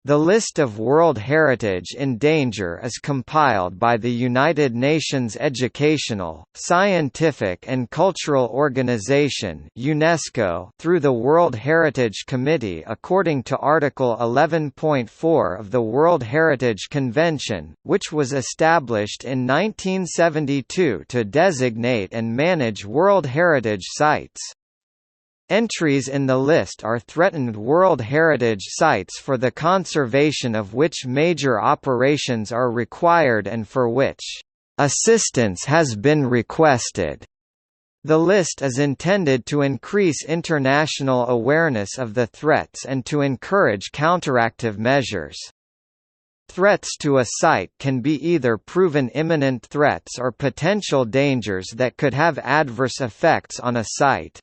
The list of World Heritage in Danger is compiled by the United Nations Educational, Scientific and Cultural Organization (UNESCO) through the World Heritage Committee according to Article 11.4 of the World Heritage Convention, which was established in 1972 to designate and manage World Heritage Sites. Entries in the list are threatened World Heritage Sites for the conservation of which major operations are required and for which assistance has been requested. The list is intended to increase international awareness of the threats and to encourage counteractive measures. Threats to a site can be either proven imminent threats or potential dangers that could have adverse effects on a site.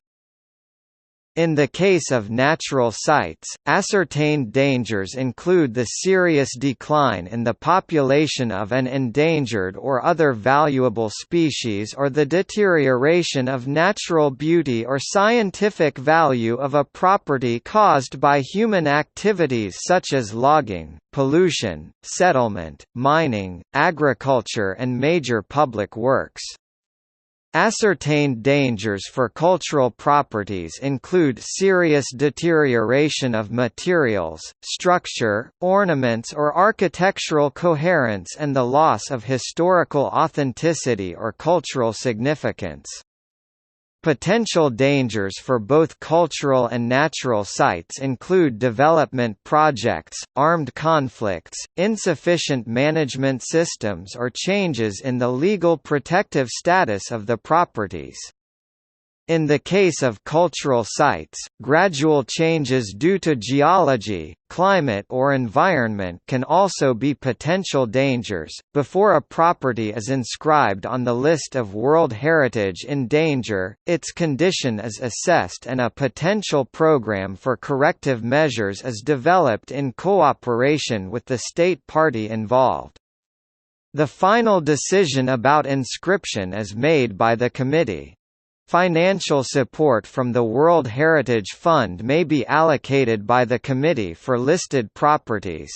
In the case of natural sites, ascertained dangers include the serious decline in the population of an endangered or other valuable species or the deterioration of natural beauty or scientific value of a property caused by human activities such as logging, pollution, settlement, mining, agriculture and major public works. Ascertained dangers for cultural properties include serious deterioration of materials, structure, ornaments or architectural coherence and the loss of historical authenticity or cultural significance. Potential dangers for both cultural and natural sites include development projects, armed conflicts, insufficient management systems or changes in the legal protective status of the properties. In the case of cultural sites, gradual changes due to geology, climate or environment can also be potential dangers. Before a property is inscribed on the list of World Heritage in Danger, its condition is assessed and a potential program for corrective measures is developed in cooperation with the state party involved. The final decision about inscription is made by the committee. Financial support from the World Heritage Fund may be allocated by the committee for listed properties.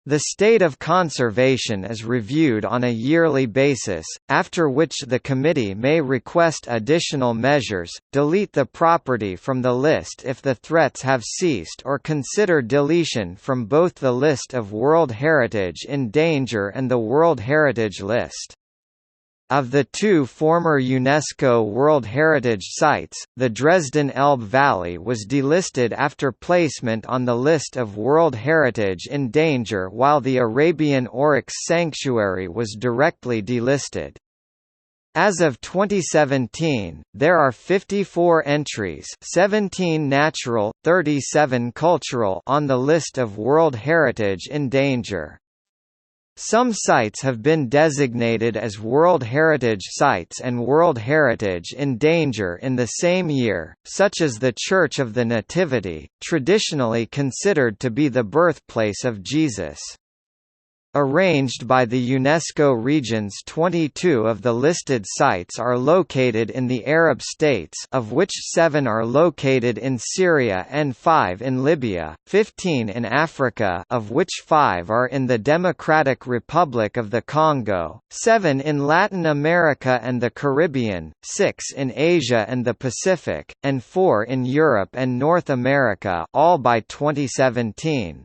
The state of conservation is reviewed on a yearly basis, after which the committee may request additional measures, delete the property from the list if the threats have ceased or consider deletion from both the list of World Heritage in Danger and the World Heritage List. Of the two former UNESCO World Heritage Sites, the Dresden Elbe Valley was delisted after placement on the list of World Heritage in Danger while the Arabian Oryx Sanctuary was directly delisted. As of 2017, there are 54 entries, 17 natural, 37 cultural on the list of World Heritage in Danger. Some sites have been designated as World Heritage Sites and World Heritage in Danger in the same year, such as the Church of the Nativity, traditionally considered to be the birthplace of Jesus. Arranged by the UNESCO regions, 22 of the listed sites are located in the Arab states, of which 7 are located in Syria and 5 in Libya, 15 in Africa, of which 5 are in the Democratic Republic of the Congo, 7 in Latin America and the Caribbean, 6 in Asia and the Pacific, and 4 in Europe and North America, all by 2017.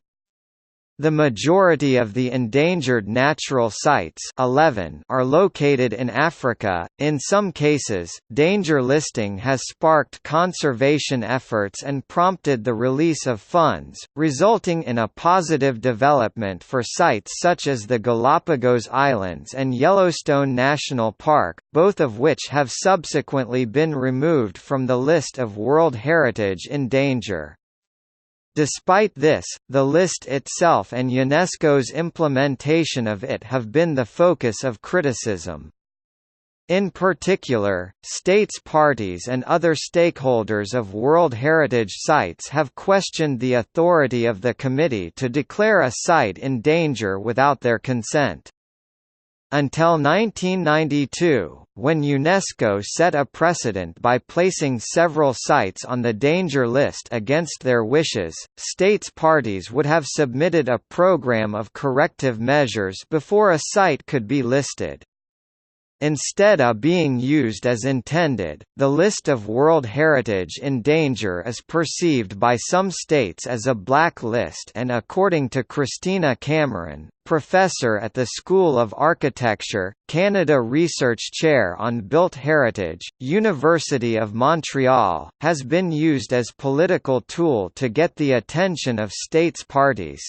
The majority of the endangered natural sites 11 are located in Africa. In some cases, danger listing has sparked conservation efforts and prompted the release of funds, resulting in a positive development for sites such as the Galapagos Islands and Yellowstone National Park, both of which have subsequently been removed from the list of World Heritage in Danger. Despite this, the list itself and UNESCO's implementation of it have been the focus of criticism. In particular, states parties and other stakeholders of World Heritage Sites have questioned the authority of the committee to declare a site in danger without their consent. until 1992, when UNESCO set a precedent by placing several sites on the danger list against their wishes. States parties would have submitted a program of corrective measures before a site could be listed. Instead of being used as intended, the list of World Heritage in Danger is perceived by some states as a black list, and according to Christina Cameron, professor at the School of Architecture, Canada Research Chair on Built Heritage, University of Montreal, has been used as political tool to get the attention of states parties.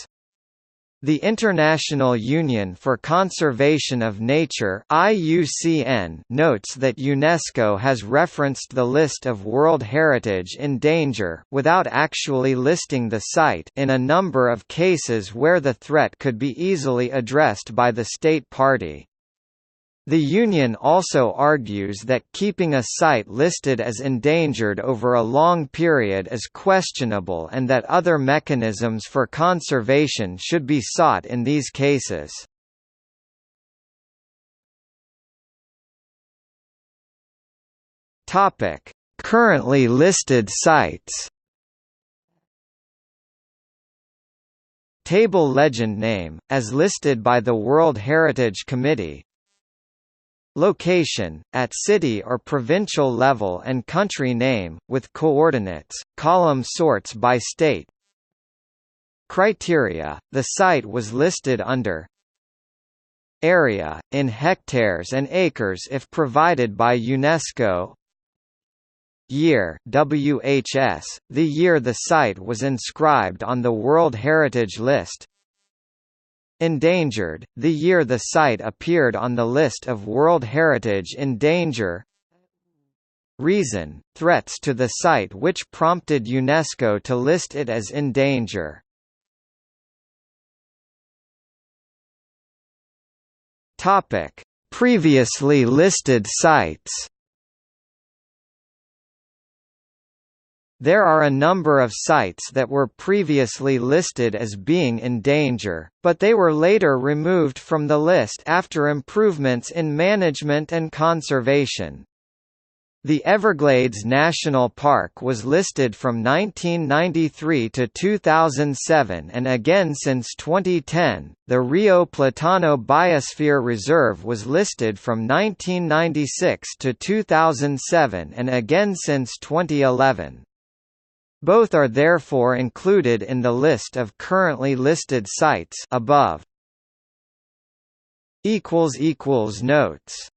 The International Union for Conservation of Nature (IUCN) notes that UNESCO has referenced the list of World Heritage in Danger without actually listing the site in a number of cases where the threat could be easily addressed by the state party. The Union also argues that keeping a site listed as endangered over a long period is questionable and that other mechanisms for conservation should be sought in these cases. Currently listed sites. Table legend name, as listed by the World Heritage Committee. Location, at city or provincial level, and country name, with coordinates, column sorts by state. Criteria, the site was listed under area, in hectares and acres if provided by UNESCO. Year, WHS, the year the site was inscribed on the World Heritage List. Endangered, the year the site appeared on the list of World Heritage in Danger. Reason, threats to the site which prompted UNESCO to list it as in danger. Previously listed sites. There are a number of sites that were previously listed as being in danger, but they were later removed from the list after improvements in management and conservation. The Everglades National Park was listed from 1993 to 2007 and again since 2010. The Rio Platano Biosphere Reserve was listed from 1996 to 2007 and again since 2011. Both are therefore included in the list of currently listed sites above. == Notes